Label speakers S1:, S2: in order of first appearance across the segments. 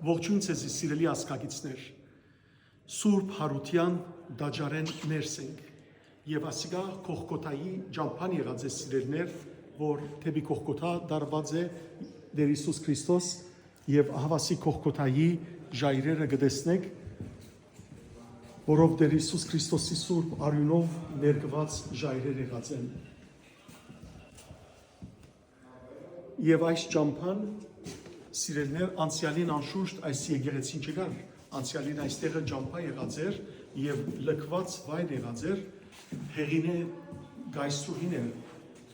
S1: Ողջույն ձեզ սիրելի ազգագիցներ, Սուրբ Հարության դաջարեն ներս ենք եւ ասիկա Կողկոթայի ջամփան եղած է սիրելներ, որ թեպի Կողկոթա դարված է Տեր Հիսուս Քրիստոս եւ ահավասի Կողկոթայի ժայռերը գտեսնեք, որով Տեր Հիսուս Քրիստոսի Սուրբ արյունով ներկված ժայռեր եղած են։ Եվ այս ջամփան Սիրելներ, անցյալին անշուշտ այս եկեղեցին չկար, անցյալին այստեղը ջամփա եղած էր եւ լքված վայր եղած էր, հեղինե գայսրուհին էր,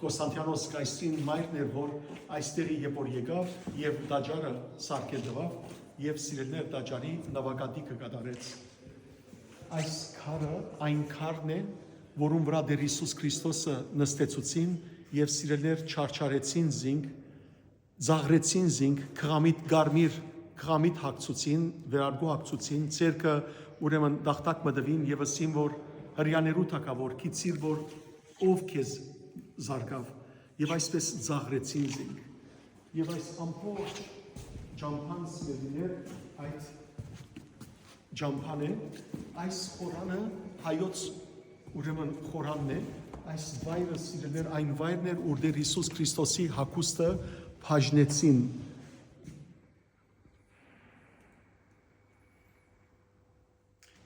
S1: Կոստանդիանոս գայսրին մայրն էր, որ այստեղի երբ որ եկավ եւ դաջարը սարքել տվավ եւ սիրելներ դաջարի նվագատիկը կատարեց։ Այս քարը այն քարն է, որում վրա Տեր Հիսուս Քրիստոսը նստեցուցին եւ սիրելներ չարչարեցին զինք Զաղրեցին զինք, քղամիտ գարմիր, քղամիտ հագցուցին, վերարգո հագցուցին, ցերկը ուրեմն դախտակ մտվին եւ ասին, որ հрьяներու թակավոր, քիծիր, որ ով քեզ զարգավ եւ այսպես զաղրեցին զինք։ Եվ այս ամբողջ ջամփան սիրելիներ, այդ ջամփան է, այս խորանը հայոց ուրեմն խորանն է, այս վայրը սիրելիներ, այն վայրն էր, ուր Տեր Հիսուս Քրիստոսի հագուստը Փաժնեցին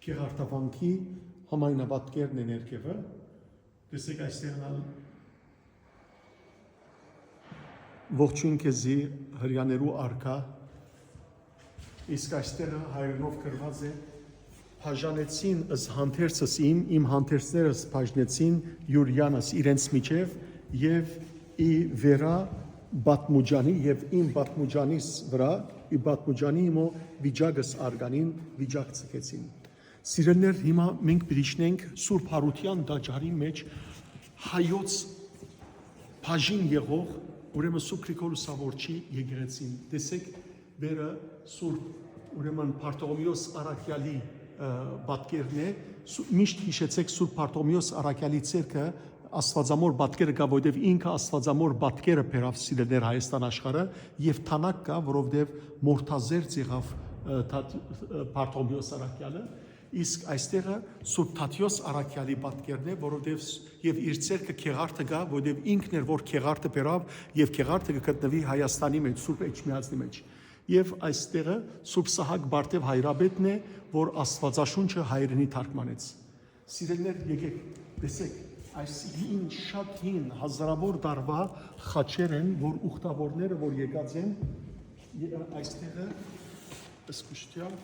S1: Կեղարտավանքի համայնապատկերն է ներքևը, տեսեք այստեղ ողջույն քեզի հрьяներու արքա, իսկ այստեղը հայերենով գրված է Փաժանեցին ըս հանդերձս իմ հանդերձներս փաժնեցին յուրյանս իրենց միջև եւ ի վերա Բատմուջանի եւ իմ Բատմուջանիս վրա ի Բատմուջանի իմո վիճակս արգանին վիճակ ցկեցին։ Սիրելներ, հիմա մենք բրիշնենք Սուրբ Հարության դաջարի մեջ հայոց բաժին եղող ուրեմն Սուրբ Գրիգորոս Սավորչի եկեղեցին։ Տեսեք, վերը Սուրբ ուրեմն Պարտողոմեոս Արաքյալի պատկերն է, միշտ հիշեցեք Սուրբ Պարտողոմեոս Արաքյալի ցերկը Աստվածամոր պատկերը կա, որովհետև ինքը Աստվածամոր պատկերը բերավ սիրելներ Հայաստան աշխարհը եւ թանակ կա, որովհետև մորթազերծ եղավ Պարտողոմեոս Արաքյալը, իսկ այստեղը Սուրբ Թադեոս Արաքյալի պատկերն է, որովհետև եւ իր ցերկը քեղարտը կա, որովհետև ինքն էր, որ քեղարտը բերավ եւ քեղարտը կգտնվի Հայաստանի մեջ, Սուրբ Էջմիածնի մեջ։ Եվ այստեղը Սուրբ Սահակ Բարտև Հայրաբեդն է, որ Աստվածաշունչը հայերենի թարգմանեց։ Սիրելներ, եկեք, տեսեք Այս հին շատ հին հազարավոր դարվա խաչեր են, որ ուխտավորները, որ եկած են, այստեղը ըսկուշտյալ,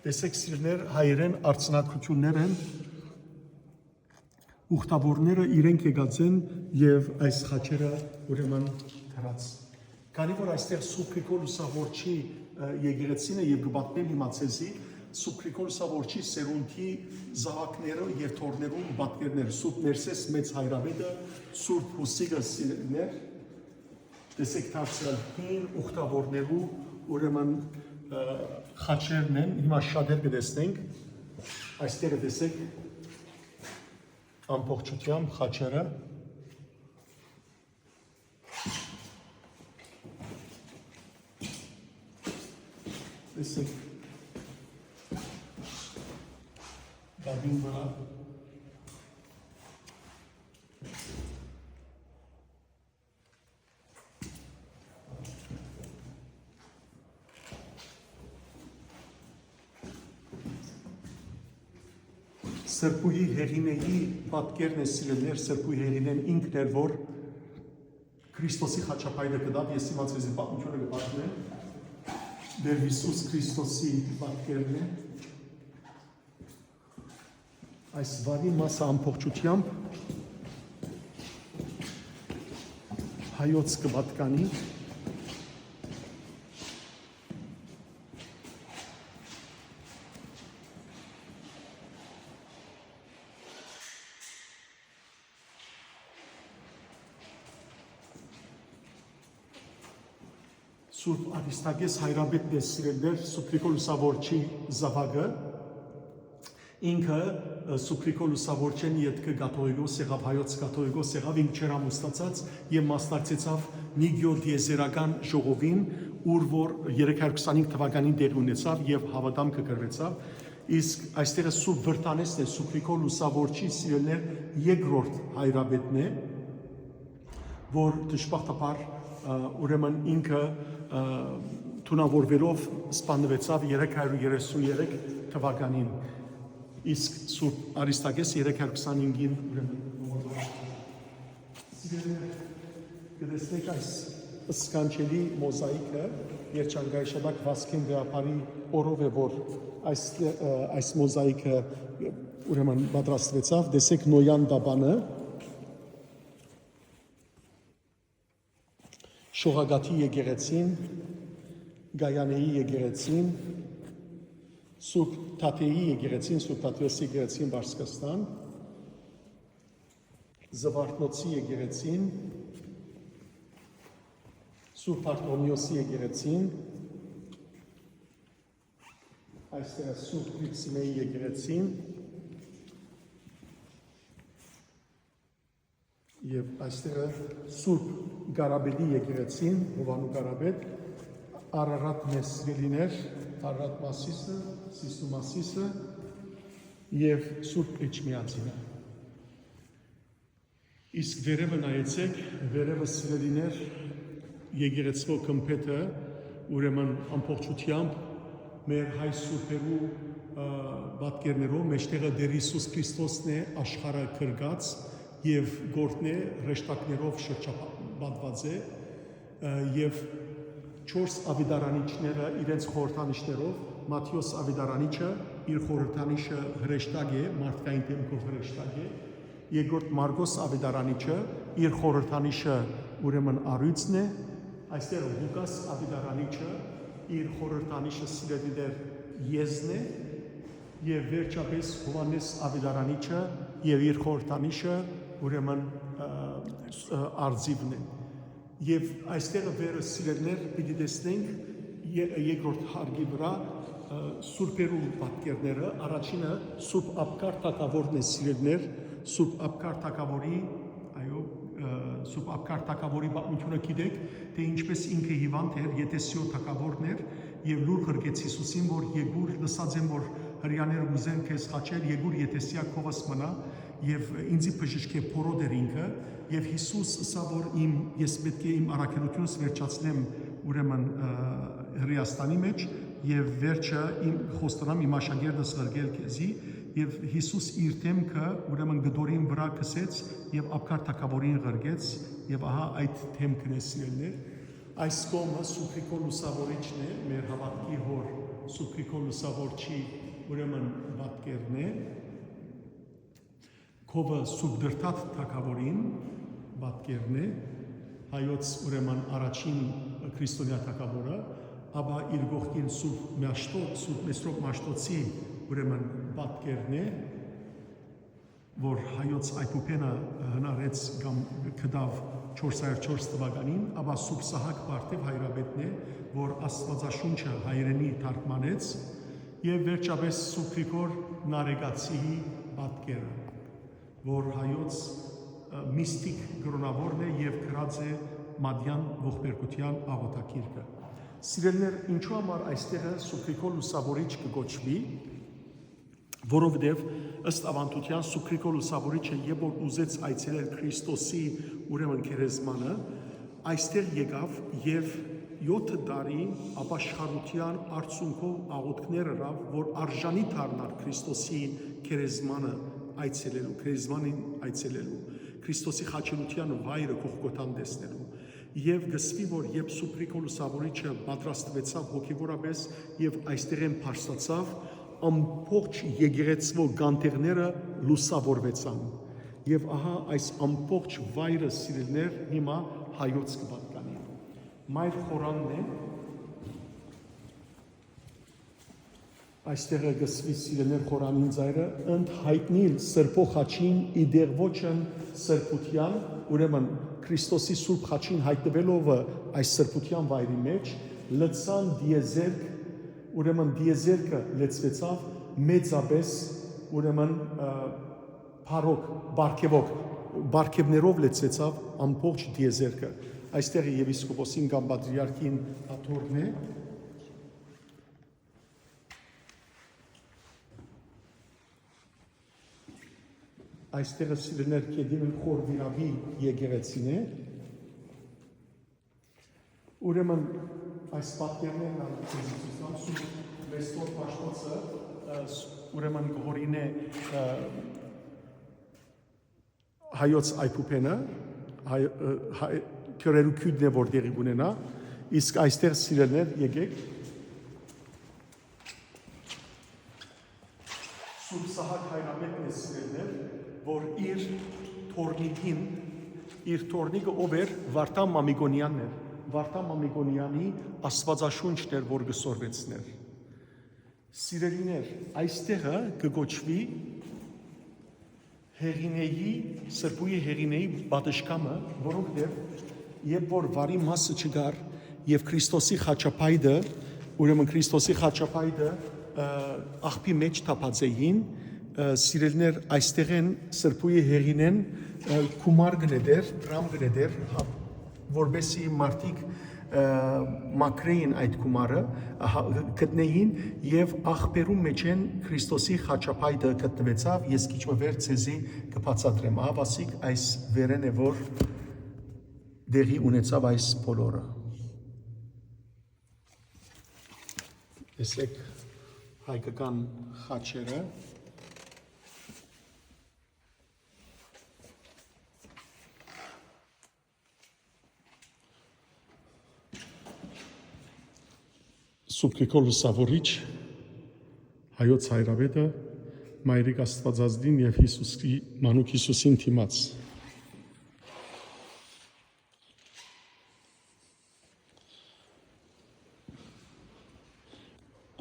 S1: տեսեք սիրներ հայերեն արցնակություններ են, ուխտավորները իրենք եկած են և այս խաչերը ուրեմն թրած։ Քանի որ այստեղ Սուրբ Գրիգոր Լուսավորչի եկեղեցին է և գբատնել հիմա ցեզի, Սուրբ Գրիգոր Լուսավորչի սերունդի զավակները եւ թորներուն պատկերներ, Սուրբ Ներսես մեծ հայրավետը, Սուրբ Հուսիկը սիրելիներ, տեսեք դարձյալ հին ուխտավորներու ուրեմն խաչերն են, հիմա շատեր կտեսնենք, այստեղ տեսեք ամբողջությամբ խաչերը, տեսեք Գաբին վրա Սրբուհի հեղինեի պատկերն է սիրելներ, Սրբուհի հեղինեն ինքն էր, որ Քրիստոսի խաչապայրը կդավ, ես հիմա ձեզ պատմությունը կպատմեմ, Տեր Հիսուս Քրիստոսի պատկերն է, այս վարի մասը ամբողջությամբ հայոց կպատկանի Սուրբ Արիստագես հայրաբետն է սիրելներ Սուրբ Գրիգոր Լուսավորչի զավակը ինքը Սուրբ Գրիգոր Լուսավորչյանի ետքը կաթողիկոս եղավ, հայոց կաթողիկոս եղավ, ինքը չեր ամուսնացած եւ մասնակցեցավ Նիգիո դիեզերական ժողովին, ուր որ 325 թվականին դեր ունեցավ եւ հավատամքը գրվեցավ, իսկ այստեղը Սուրբ Վրտանեսն է, Սուրբ Գրիգոր Լուսավորչի սիրելիներ երկրորդ հայրաբետն է, որ դժբախտաբար ուրեմն ինքը թունավորվելով սպանվեցավ 333 թվականին, իսկ Սուրբ Արիստագես 325-ին ուրեմն գտեսնեք այս սկանչելի մոզաիկը երջանկայաշաբակ Վասկեն գաղափարի օրով է, որ այս մոզաիկը ուրեմն պատրաստվեցավ, տեսեք Նոյան Դաբանը, Շողագաթի եկեղեցին, Գայանեի եկեղեցին, Սուրբ Թաթեի եկեղեցին, Սուրբ Թաթեոս եկեղեցին Բարսկաստան, Զվարթնոցի եկեղեցին, Սուրբ Արտոնիոսի եկեղեցին, այստեղ Սուրբ Գրիգսիմեի եկեղեցին եւ այստեղ Սուրբ Գարաբեդի եկեղեցին, Հովանու Գարաբեդ, Արարատ Մեսրելիներ, Արարատ Մասիսը, Սիսու Մասիսը եւ Սուրբ Էջմիածինը։ Իսկ վերևը նայեցեք, վերևը սիրելիներ եկեղեցվո կմփեթը, ուրեմն ամբողջությամբ մեր հայ սուրբերու պատկերներով մեջտեղը Տեր Հիսուս Քրիստոսն է աշխարհը կրկած եւ գործն է ռեշտակներով շրջապատված է եւ 4 ավետարանիչները իրենց խորհրդանիշներով Մատթեոս ավետարանիչը իր խորհրդանիշը հրեշտակ է, մարդկային դեմքով հրեշտակ է, երկրորդ Մարգոս ավետարանիչը իր խորհրդանիշը ուրեմն առույցն է, այստեղ Լուկաս ավետարանիչը իր խորհրդանիշը սիրելիներ եզն է եւ վերջապես Հովանես ավետարանիչը եւ իր խորհրդանիշը ուրեմն արձիվն է եւ այստեղ վերը սիրելիներ պիտի տեսնենք երկրորդ հարգի վրա սուրբերու պատկերները, առաջինը Սուրբ Աբկար թագավորն է սիրելիներ, Սուրբ Աբկար թագավորի, այո, Սուրբ Աբկար թագավորի պատմությունը գիտեք, թե ինչպես ինքը հիվանդ էր, Ետեսիո թագավորն էր եւ լուր ղրկեց Հիսուսին, որ եկուր, լսած եմ, որ հрьяաները ուզեն քեզ խաչել, եկուր Ետեսիա քովս մնա եւ ինձի բժշկե փորոդ էր ինքը եւ Հիսուս ասա, որ ես պետք է իմ առաքելությունս վերջացնեմ ուրեմն Հրեաստանի մեջ եւ վերջը իմ խոստանամ իմ աշակերտս ղրկել քեզի եւ Հիսուս իր դեմքը ուրեմն գդորին վրա քսեց եւ Աբկար թագավորին ղրկեց եւ ահա այդ դեմքն է սիրելիներ այս կողմը Սուրբ Գրիգոր Լուսավորիչն է մեր հավատքի հոր Սուրբ Գրիգոր Լուսավորչի ուրեմն պատկերն է Քովը Սուրբ Դրդատ թագավորին պատկերն է հայոց ուրեմն առաջին քրիստոնյա թագավորը ապա իր գողքին Սուրբ Մեսրոպ Մաշտոցի ուրեմն պատկերն է, որ հայոց այբուբենը հնարեց կամ կդավ 404 թվականին, ապա Սուրբ Սահակ Պարտև հայրաբետն է, որ Աստվածաշունչը հայերենի թարգմանեց եւ վերջապես Սուրբ Գրիգոր Նարեգացիի պատկերը, որ հայոց միստիկ գրոնավորն է եւ գրած է Մադյան ողբերգության աղոթագիրքը։ Սիրելիներ, ինչու համար այստեղը Սուրբ Գրիգոր Լուսավորիչ կգոչվի, որովհետև ըստ ավանդության Սուրբ Գրիգոր Լուսավորիչը երբ որ ուզեց այցելել Քրիստոսի ուրեմն քերեզմանը, այստեղ եկավ եւ 7 տարի ապաշխարության արդյունքով աղոթքներ արավ, որ արժանի դառնար Քրիստոսի քերեզմանը այցելելու, քերեզմանին այցելելու, Քրիստոսի խաչելության վայրը Գողգոթան տեսնելու։ Եվ գսվի, որ երբ Սուրբ Գրիգոր Լուսավորիչը պատրաստվեցավ հոգևորապես եւ այստեղեն փարստացավ, ամբողջ եկեղեցվո գանտերները լուսավորվեցան։ Եվ ահա այս ամբողջ վայրը սիրելիներ հիմա հայոց կպատկանի։ Մայր խորանն է, այստեղ գսվի սիրելիներ խորանին ձայրը, ընդհայտնիլ սրբո խաչին իդեր ոչն սրբության, ուրեմն Քրիստոսի Սուրբ խաչին հայտնվելով այս սրբության վայրի մեջ, լցան դիեզերք, ուրեմն դիեզերքը լեցվեցավ մեծապես, ուրեմն բարքևով լեցվեցավ ամբողջ դիեզերքը։ այստեղ եպիսկոպոսին կամ պատրիարքին աթոռն է, այստեղը սիրելիներ կեդին խոր վիրավի եկեղեցին է, ուրեմն այս պատկերներն ալիքեզիկուսան մեստոր պաշտոցը ուրեմն գորին է հայոց այպուպենը, քրերուքյուդն է որ դեղի գունենա, իսկ այստեղ սիրելիներ եկեք Սուրբ Սահակ հայրամետն է սիրելիներ, որ իր թորնիկը ով էր Վարդան Մամիկոնյանն էր, Վարդան Մամիկոնյանի աստվածաշունչն էր, որ գսորվեցներ։ Սիրելիներ, այստեղը կգոչվի հեղինեի, սրբույի հեղինեի բադշկամը, որոնքներ երբ որ վարի մասը չգար եւ Քրիստոսի խաչապայդը, ուրեմն Քրիստոսի խաչապայդը աղբի մեջ թափածեին, սիրելիներ այստեղ են սրբույի հեղինեն կումար գնեդեր, դրամ գնեդեր, որբեսի մարդիկ մակրեին այդ կումարը գտնեին եւ աղբերու մեջ են Քրիստոսի խաչապայդը գտնվեցավ, ես քիչ վեր ցեզի կբացատրեմ, հավասիկ այս վերեն է որ դեղի ունեցավ այս բոլորը։ Տեսեք հայկական խաչերը Սուրբ Գրիգոր Լուսավորիչ, հայոց հայրավետը, Մայրիկ Աստվածածդին և Մանուկ Հիսուսին թիմաց։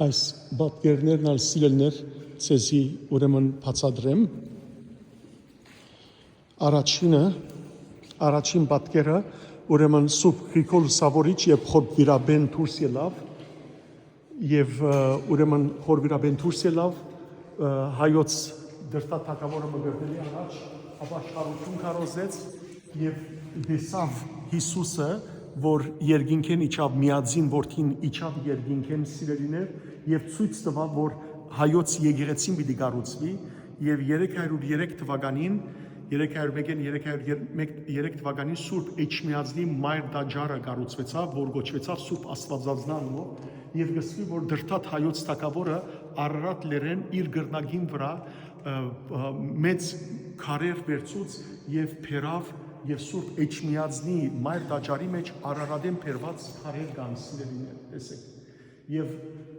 S1: Այս պատկերներն ալ սիրելիներ ցեզի ուրեմն բացատրեմ։ Առաջին պատկերը ուրեմն Սուրբ Գրիգոր Լուսավորիչ եւ Խորվիրաբեն դուրս ելավ եւ ուրեմն Խորվիրաբեն դուրս ելավ հայոց դրտաթակավորը մգրտելի առաջ ապաշխարություն կարոզեց եւ դեսավ Հիսուսը որ երկինքեն իջավ միածին որդին իջավ երկինքեն սիրելիներ եւ ցույց տվավ որ հայոց եկեղեցին պիտի կառուցվի եւ 303 թվականին 301 թվականին Սուրբ Էջմիածնի Մայր Դաջարը կառուցվեցավ, որ գոչվեցավ Սուրբ Աստվածածն անունով, եւ գսվի, որ դրտաթ հայոց թագավորը Արարատ լերեն իր գրնագին վրա մեծ քարեր վերցուց եւ փերավ եւ Սուրբ Էջմիածնի Մայր Դաջարի մեջ Արարատեն փերված քարեր կան սիրելիներ, տեսեք։ Եվ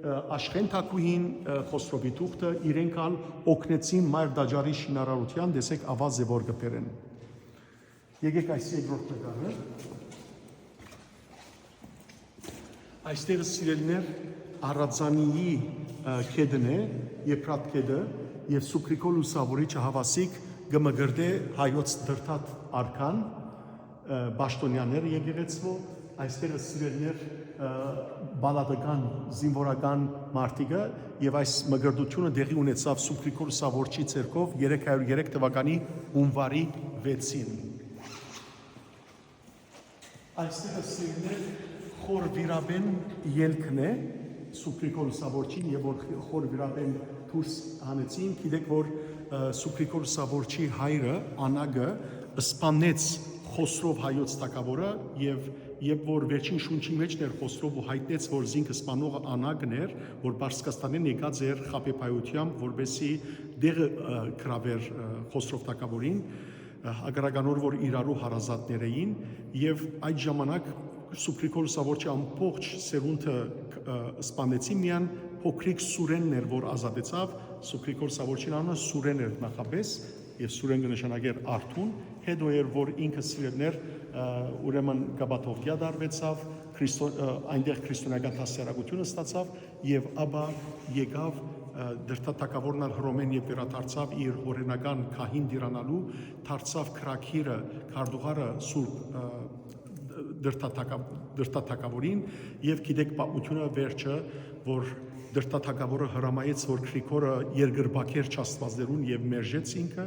S1: Աշխեն Թակուհին Խոսրովի թուղթը իրենք ալ օգնեցին Մայր Դաջարի շինարարության, տեսեք ավազ է որ կբերեն։ Եկեք այս երկրորդ նկարը։ Այստեղ սիրելիներ Արadzանիի քեդն է, Եփրատ քեդը եւ Սուրբ Գրիգոր Լուսավորիչը հավասիկ գմգրդե հայոց դրտատ արքան Բաշտոնյաները եկեղեցվո, այստեղ սիրելիներ բալադական զինվորական մարտիկը եւ այս մգրդությունը դեղի ունեցավ Սուրբ Գրիգոր Լուսավորչի ցերկով 303 թվականի հունվարի 6-ին։ Այստեղ սիրելիներ Խորվիրաբեն ելքն է Սուրբ Գրիգոր Լուսավորչին եւ որ Խորվիրաբեն դուրս հանեցին, գիտեք որ Սուրբ Գրիգոր Լուսավորչի հայրը Անագը սպանեց Խոսրով հայոց թագավորը եւ որ վերջին շունչի մեջն էր Խոսրով ու հայտնեց որ զինքը սպանողը Անագն էր, որ Պարսկաստանեն եկած էր խաբեբայությամբ, որբեսի դեղը գրավեր Խոսրով թագավորին, ագրականոր որ իրարու հարազատներ էին եւ այդ ժամանակ Սուրբ Գրիգոր Լուսավորչի ամբողջ սերունդը սպանեցին միան փոքրիկ Սուրենն էր որ ազատեցավ Սուրբ Գրիգոր Լուսավորչին անունը Սուրեն էր նախապես եւ Սուրեն կնշանակեր արթուն, հետո էր որ ինքը սիրելներ ուրեմն Գաբաթովկիա դարվեցավ, այնտեղ քրիստոնեական հասարակությունը ստացավ եւ ապա եկավ դրտաթակավորն Հռոմեն եւ վերադարձավ իր օրենական քահին դիրանալու, դարձավ քրակիրը, քարտուղարը Սուրբ դրտաթակավորին եւ գիտեք պատմությունը վերջը որ դրտաթակավորը հրամայեց որ Գրիգորը երկրբակեր չաստվածներուն եւ մերժեց ինքը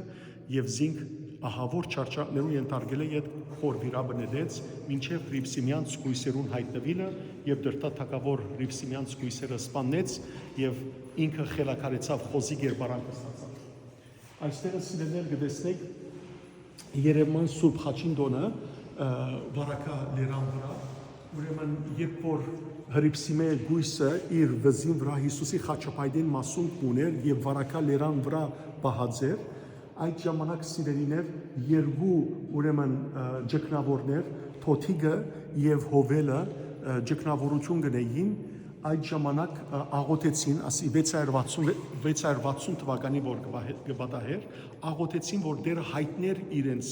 S1: եւ զինք ահավոր չարչարներու ենթարկել է իդ խոր վիրաբը նետեց, մինչև Ռիվսիմյանց կույսերուն հայտնվելը եւ դրտա թակավոր Ռիվսիմյանց կույսերը սպանեց եւ ինքը խելակարեցավ խոզի գերբարանքը ստացավ։ Այստեղ սիրելիներ գտեսնեք Երևան Սուրբ Խաչին տոնը վարակա լերան վրա, ուրեմն երբ որ Հրիփսիմե գույսը իր վզին վրա Հիսուսի խաչապայտին մասուն ուներ եւ վարակա լերան վրա պահած էր, այդ ժամանակ սիրելիներ երկու ուրեմն ջկնավորներ Թոթիգը եւ Հովելը ջկնավորություն գնային, այդ ժամանակ աղոթեցին, ասի 660 թվականի որ գբադահեր, աղոթեցին, որ դերը հայտներ իրենց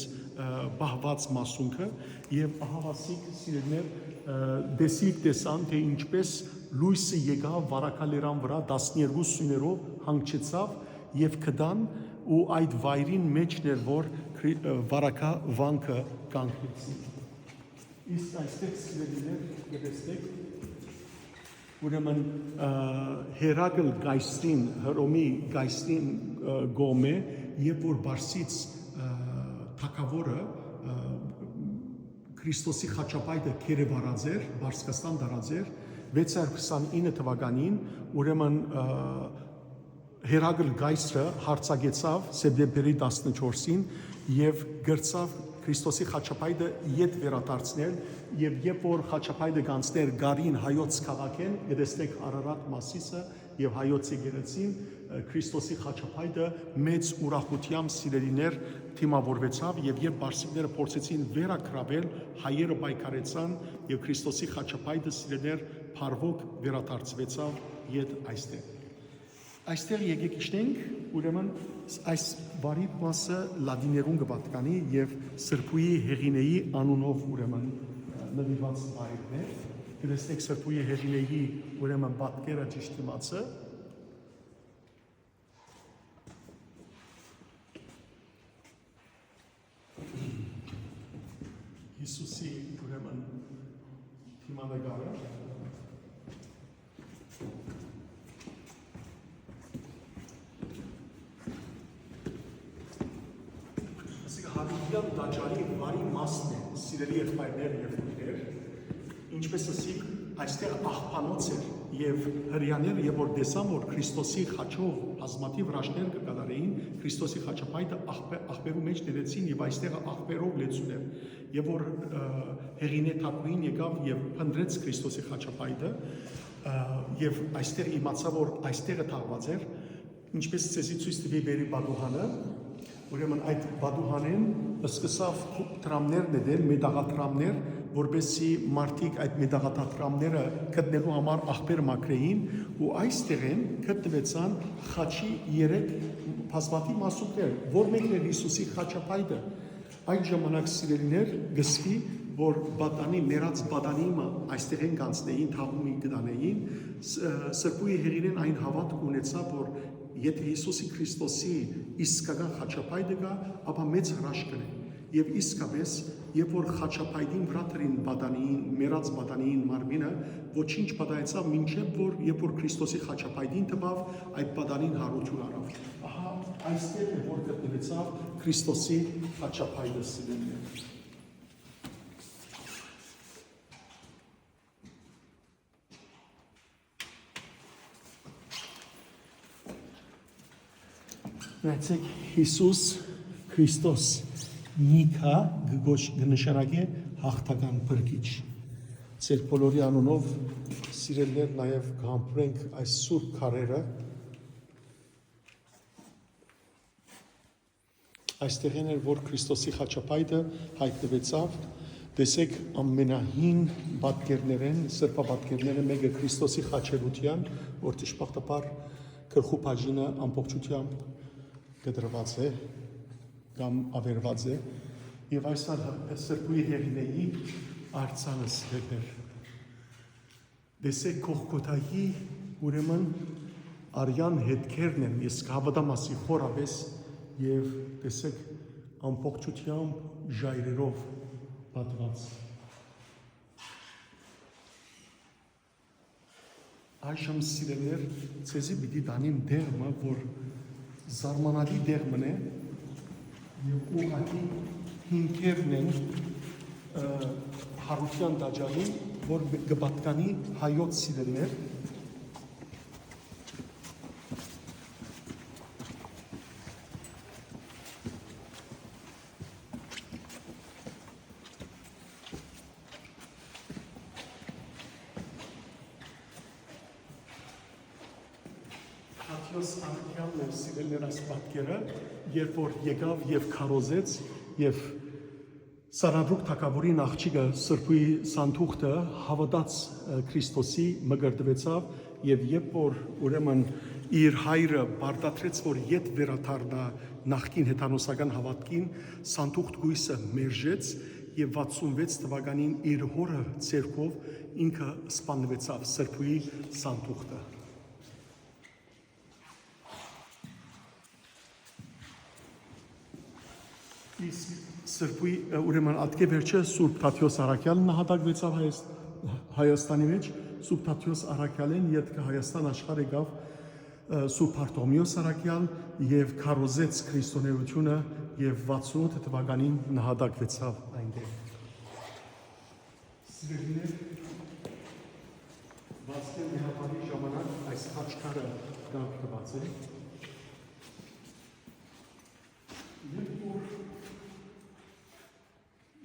S1: բահված մասունքը եւ ահավասիկ սիրելիներ դեսիկ տեսան, թե ինչպես լույսը եկավ վարակալերան վրա 12 սյուներով հանգչեցավ եւ կդան ու այդ վայրին մեջն էր, որ վարակա վանքը կանգնեցին։ Իսկ այստեղ սիրելիներ գտեցեք ուրեմն Հերակլ գայսրին, Հռոմի գայսրին գոմե, երբ որ Բարսից թագավորը Քրիստոսի խաչապայտը կերևարած էր, Բարսկաստան դարած էր 629 թվականին, ուրեմն Հերակլ գայսրը հարձակեցավ սեպտեմբերի 14-ին եւ գրծավ Քրիստոսի խաչապայտը իդ վերադարձնել եւ երբ որ խաչապայտը գանցներ գարին հայոց քաղաքեն, գտեսնեք Արարատ Մասիսը եւ հայոց եկեղեցին Քրիստոսի խաչապայտը մեծ ուրախությամբ սիրելիներ թիմավորվեցավ եւ երբ բարսիկները փորձեցին վերակրավել, հայերը պայքարեցան եւ Քրիստոսի խաչապայտը սիրելիներ փառվոք վերադարձվեցավ իդ այստեղ։ Այստեղ եկեք իջնենք, ուրեմն այս բարի մասը լադիներուն կպատկանի եւ Սրբուի Հեղինեի անունով ուրեմն նվիրված այրներ, գտեսնեք Սրբուի Հեղինեի ուրեմն պատկերը ճիշտ իմացը, Հիսուսի ուրեմն թիմանկարը Հավիտյան դաջարի վարի մասն է, սիրելի եղբայրներ եւ քույրեր, ինչպես ասիկ, այստեղ աղբանոց էր եւ հրյաները եւ որ տեսան, որ Քրիստոսի խաչով բազմաթիվ հրաշքներ կկատարեին, Քրիստոսի խաչապայտը աղբերու մեջ դրեցին եւ այստեղ աղբերով լեցուն էր եւ որ Հեղինե թագուհին եկավ եւ փնտրեց Քրիստոսի խաչապայտը եւ այստեղ իմացավ, որ այստեղը թաղված էր, ինչպես ցեզի ցույց տվի բերի բադուհանը, ուրեմն այդ բադուհանեն սկսավ տրամներ նել, մեդաղատրամներ, որբեսի մարդիկ այդ մեդաղատրամները գտնելու համար աղբեր մաքրեին ու այստեղ են գտնվեցան խաչի 3 բազմաթիվ մասուկներ, որ մեկն էր Հիսուսի խաչապայտը։ Այդ ժամանակ սիրելիներ գսվի, որ բատանի մերած բադանիմը այստեղ են կանցնեին, թաղումի գտանեին, Սրբուի Հեղինեն այն հավատք ունեցավ, որ եթե Հիսուսի Քրիստոսի իսկական խաչապայտը կա, ապա մեծ հրաշք է։ Եվ իսկապես, երբ որ խաչապայտին վրա դրին բադանիին, մերած բադանիին մարմինը, ոչինչ պատահեցավ, մինչև որ երբ որ Քրիստոսի խաչապայտին տվավ, այդ բադանին հարություն արավ։ Ահա այստեղ է, որ գտնվեցավ Քրիստոսի խաչապայտը սիրելիներ։ Նայեցեք Հիսուս Քրիստոս նիքա գնշարագե հաղթական բրգիչ։ Ձեր բոլորի անունով սիրելիներ նաև կհամբուրենք այս սուրբ քարերը։ Այստեղ էր, որ Քրիստոսի խաչապայտը հայտնվեցավ, տեսեք ամենահին պատկերներեն, սրբապատկերները մեկը Քրիստոսի խաչերության, որ ճշմարտաբար գլխու բաժինը ամբողջությամբ գդրված է կամ ավերված է եւ այս Սրբուի Հեղինեի արձանը սրբեր։ Տեսեք Կողգոթայի ուրեմն արյան հետքերն են, ես կհավատամ ասի խորապես եւ տեսեք ամբողջությամբ ժայռերով պատված։ Այժմ սիրելիներ, ցեզի պիտի տանիմ դերմը, որ զարմանալի դերմն է, եւ ուղղակի հիմքերն են հարության դաջալին, որ կպատկանի հայոց սիրելներ Հատյոս անկյանն էր սիրելներ այս պատկերը, երբ որ եկավ և քարոզեց և Սարանդուկ թագավորին աղջիկը Սրբուի սանդուղքը հավատաց Քրիստոսի մգրտվեցավ և երբ որ ուրեմն իր հայրը բարդացրեց, որ ետ վերադառնա նախկին հեթանոսական հավատքին, սանդուղք գույսը մերժեց և 66 թվականին իր հորը ցերկով ինքը սպանվեցավ Սրբուի սանդուղքը։ Սրբուի ուրեմն ատկե վերջը Սուրբ Թադեոս Առաքյալն նահատակվեցավ Հայաստանի մեջ, Սուրբ Թադեոս Առաքյալին ետքը Հայաստան աշխարհ եկավ Սուրբ Արտոմեոս Առաքյալ եւ քարոզեց քրիստոնեությունը եւ 68 թվականին նահատակվեցավ այնտեղ։ Սիրելիներ, Վասկեն Մեհապարի ժամանակ այս խաչքարը կարգված է։ Երբ որ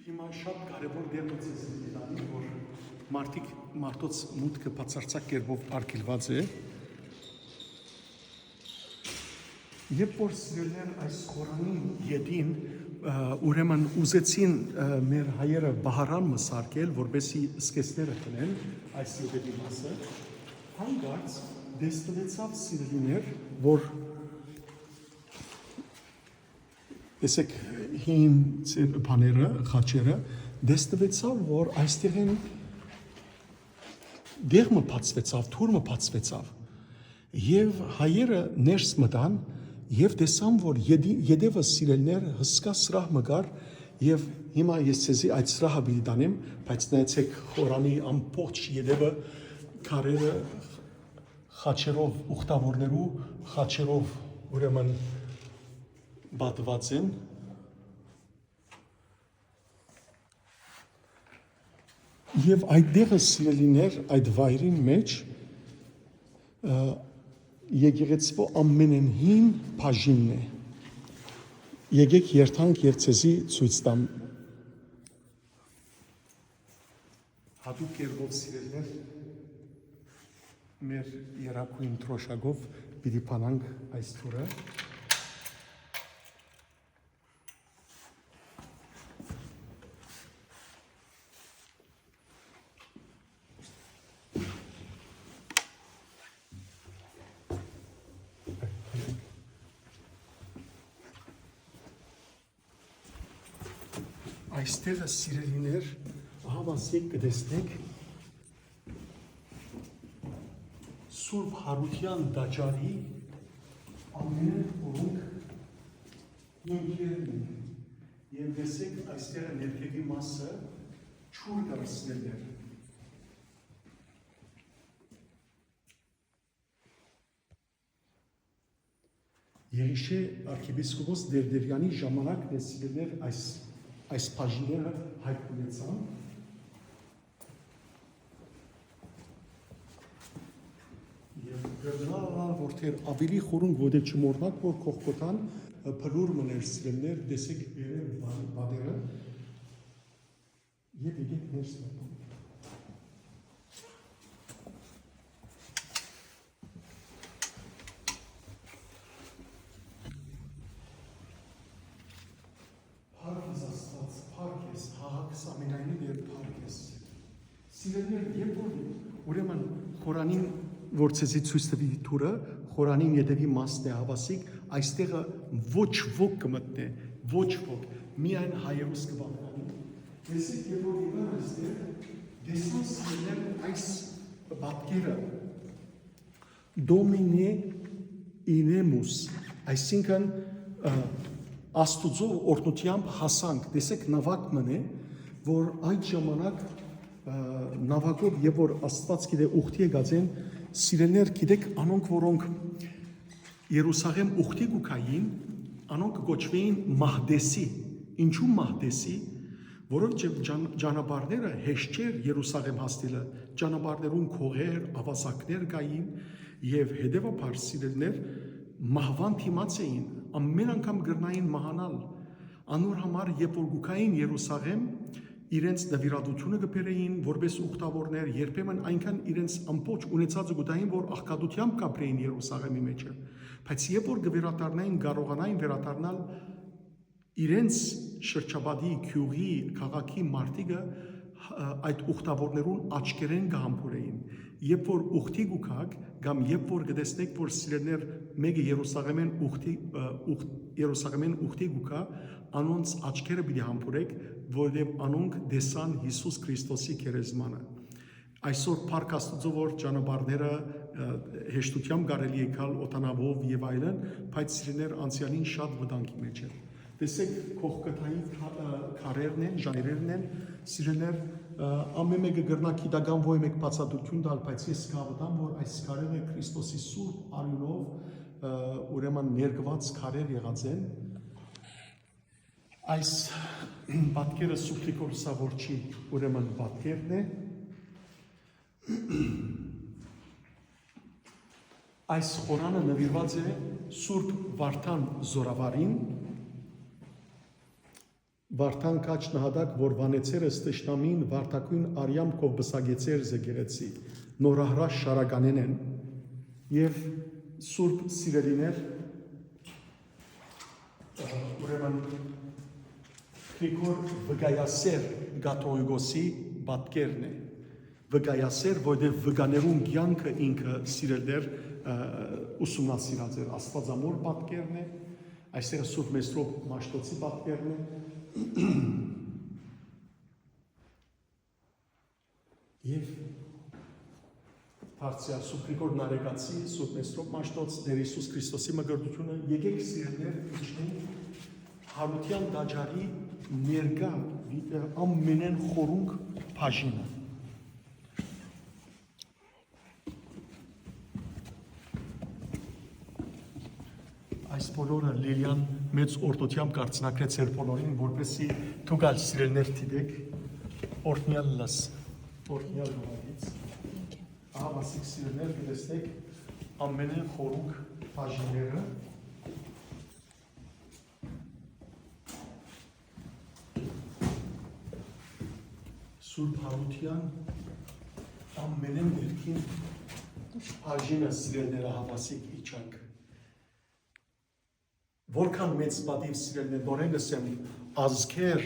S1: Հիմա շատ կարևոր դերմից է զգալի, որ մարդոց մուտքը բացարձակ կերպով արգելված է։ Երբ որ սիրելներ այս Խորանին ետին, ուրեմն ուզեցին մեր հայերը բահարան մսարկել, որպեսզի սկեսները տնեն այս ետի մասը, հանկարծ դեստվեցավ սիրելիներ, որ տեսեք հին բաները, խաչերը, դեստվեցավ, որ այստեղ են դեղմը բացվեցավ, թուրմը բացվեցավ և հայերը ներս մտան և տեսան, որ ետևը սիրելներ հսկա սրահ մգար և հիմա ես ցեզի այդ սրահը պիտի տանեմ, բայց նայեցեք Խորանի ամբողջ ետևը քարերը խաչերով, ուխտավորներու խաչերով ուրեմն բատված են և այդտեղը սիրելիներ այդ վայրին մեջ եկեղեցվո ամենահին բաժինն է։ Եկեք երթանք և ցեզի ցույց տամ։ Հատուկ կերպով սիրելիներ մեր երակույն թրոշակով պիտի բանանք այս թուրը։ Այստեղը սիրելիներ, ահավասիկ կտեսնեք Սուրբ Հարության դաջարի ամեն որոնք հիմքերն են և տեսեք այստեղը ներքևի մասը չուր դարձնելներ։ Երիշե արքեպիսկոպոս Դերդերյանի ժամանակն է սիրելիներ այս բաժինները հայտնվեցան և գրնալ որթեր ավելի խորուն գոդե չմորնակ, որ կողքոտան փլուր մներ սիրելներ, տեսեք վերև բադերը և եկեք ներս մտան։ Սիրելիներ, երբ որ ուրեմն Խորանին որ ցեզի ցույց տվի թուրը, Խորանին ետևի մասն է հավասիկ, այստեղը ոչ ոք կմտնե, ոչ ոք, միայն հայերուս կբաղկանի։ Տեսեք, երբ որ եղան այստեղ, տեսան սիրելիներ այս պատկերը Դոմինե ինեմուս, այսինքն Աստուծո օրհնությամբ հասանք, տեսեք նավակ մնե, որ այդ ժամանակ նավակով և որ Աստված գիտե ուխտի եկած են, սիրելիներ գիտեք անոնք որոնք Երուսաղեմ ուխտի գուքային, անոնք գոչվեին Մահդեսի։ Ինչու Մահդեսի? Որովհետև ճանապարհները հեշտ չէր Երուսաղեմ հասնելը, ճանապարհներում քողեր, ավազակներ կային եւ հետեւաբար սիրելիներ մահվան դիմաց էին, ամեն անգամ գրնային մահանալ։ Անոր համար երբ որ գուքային Երուսաղեմ, իրենց նվիրատությունը կբերեին որպես ուխտավորներ, երբեմն այնքան իրենց ամբողջ ունեցածը գտային, որ աղքատությամբ կապրեին Երուսաղեմի մեջը, բայց երբ որ կվերադառնային, կարողանային վերադառնալ իրենց շրջապատի քյուղի քաղաքի մարտիկը այդ ուխտավորներուն աչքերեն կհամբուրեին։ Երբ որ ուխտի գուքակ կամ երբ որ կտեսնեք, որ սիրելներ մեկը Երուսաղեմեն ուխտի գուքա, անոնց աչքերը պիտի համբուրեք, որովհետև անոնք տեսան Հիսուս Քրիստոսի քերեզմանը։ Այսօր Փառք Աստծո, որ ճանապարհները հեշտությամբ կարելի է գալ օտանավով եւ այլն, բայց սիրելներ անցյալին շատ վտանգի մեջ են։ Տեսեք կողքաթայի քարերն են, ժայռերն են, սիրելներ ամեն մեկը գրնա գիտական ոյ մեկ բացատրություն տալ, բայց ես կհավատամ, որ այս քարերը Քրիստոսի սուրբ արյունով ուրեմն ներկված քարեր եղած են։ Այս պատկերը Սուրբ Գրիգոր Սավորչի ուրեմն պատկերն է։ Այս խորանը նվիրված է Սուրբ Վարդան Զորավարին։ Վարդան կաչ նահատակ, որ վանեցերս տշնամին վարդակույն արյամքով բսագեցեր զգեղեցի, նորահրաշ շարականեն են, և Սուրբ սիրելիներ, ուրեմն Գրիգոր Վգայասեր Կաթողիկոսի պատկերն է, Վգայասեր, որտեղ վգաներուն կյանքը ինքը սիրելներ ուսումնասիրած էր, Աստվածամոր պատկերն է, այստեղ Սուրբ Մեսրոպ Մաշտոցի պատկերն է, և Դարձյալ Սուրբ Գրիգոր Նարեկացի, Սուրբ Մեսրոպ Մաշտոց, Տեր Հիսուս Քրիստոսի մկրտությունը, եկեք սիրելներ իջնենք Հարության տաճարի ներկա ամենեն խորունկ բաժինը։ Այս բոլորը Լիլիան մեծ օրդությամբ կարծնակրեց էր բոլորին, որպեսզի դուք այլ սիրելներ դիտեք, օրհնյալ լաս, օրհնյալ նորից։ Ահա մասիկ սիրելներ կտեսնեք ամենեն խորունկ բաժինները։ Սուրբ Հարության ամենեն ներքին բաժինը սիրելները հավասիկ իջանք։ Որքան մեծ պատիվ սիրելներ, նորեն լսեմ, ազգեր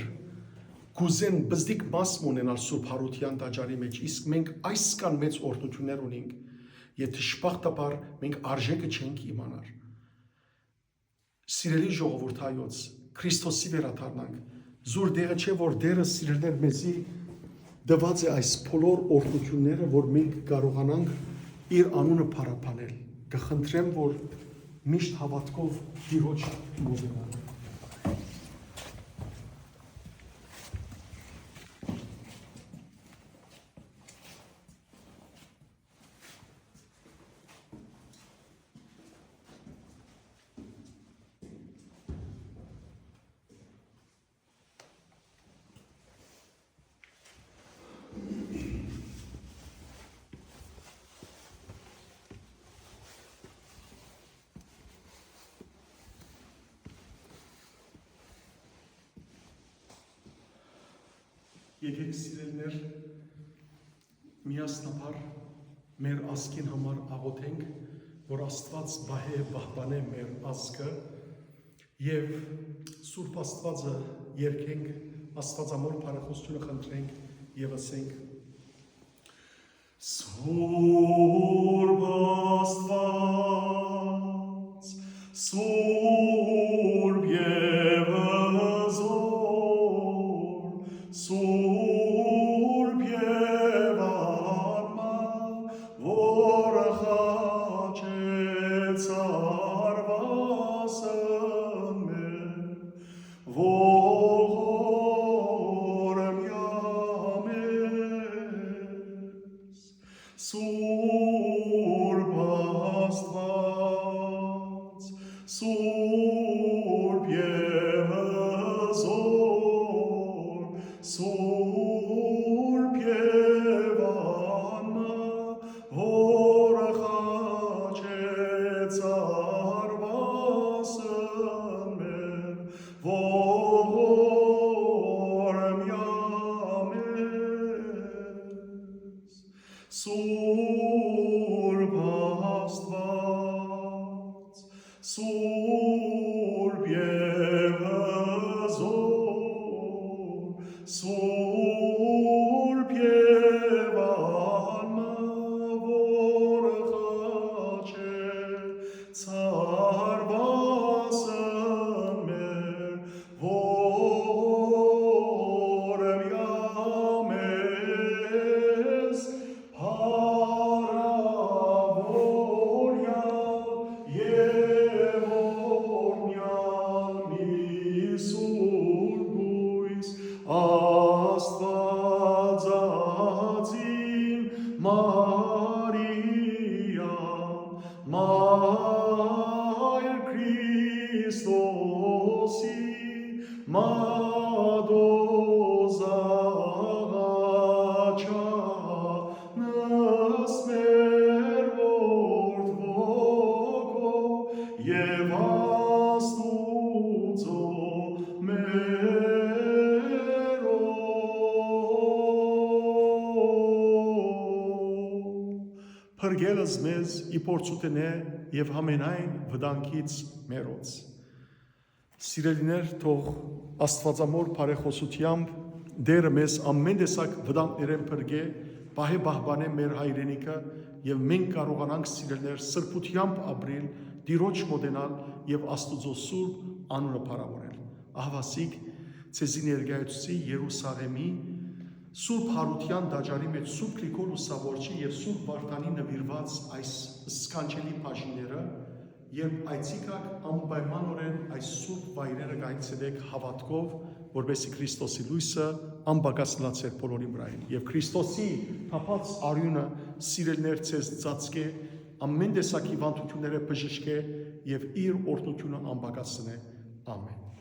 S1: կուզեն բզդիկ մաս ունենալ Սուրբ Հարության տաճարի մեջ, իսկ մենք այսքան մեծ օրհնություններ ունենք, եւ դժբախտաբար մենք արժեքը չենք իմանար։ Սիրելի ժողովուրդ հայոց, Քրիստոսի վերադառնանք, զուր դեղը չէ, որ դերը սիրելներ մեզի դված է այս բոլոր օրհնությունները, որ մենք կարողանանք իր անունը փառաբանել։ Կխնդրեմ, որ միշտ հավատքով Տիրոջ մոտենանք։ Եկեք սիրելներ, միասնաբար մեր ազգին համար աղոթենք, որ Աստված պահպանե մեր ազգը եւ Սուրբ Աստվածը երգենք, Աստվածամոր բարեխոսությունը խնդրենք եւ ասենք. Սուրբ Աստված, Սուրբ եւ հզոր, Սուրբ եւ արմա, որ խաչեց արվասն մեր, ողորմյա մեզ, Սուրբ Maier Christosi, Madozacha, Nasmer Vortvoko, Yevastuzo Mero. Փրկելս մեզ իպորցուտնե եւ համենայն վտանգից մերոց։ Սիրելիներ, թող Աստվածամոր բարեխոսությամբ Դերը մեզ ամեն տեսակ վտանգներեն փրկե, պահե պահպանե մեր հայրենիքը եւ մենք կարողանանք սիրելիներ սրբությամբ ապրել, Տիրոջ մոտենալ եւ Աստուծո սուրբ անունը փառավորել։ Ահավասիկ ցեզի ներկայացուցի Երուսաղեմի Սուրբ Հարության դաջարի մեջ Սուրբ Գրիգոր Ուսավորչի եւ Սուրբ Վարդանի նվիրված այս սքանչելի բաժինները, երբ այցիկակ անպայմանորեն այս սուրբ վայրերը կայցելեք հավատքով, որպեսզի Քրիստոսի լույսը անբակած լացեր բոլորի վրային եւ Քրիստոսի թափած արյունը սիրելներ ցեզ ծածկե, ամեն տեսակի վանդությունները բժշկե եւ իր օրհնությունը անբակացնե։ Ամեն։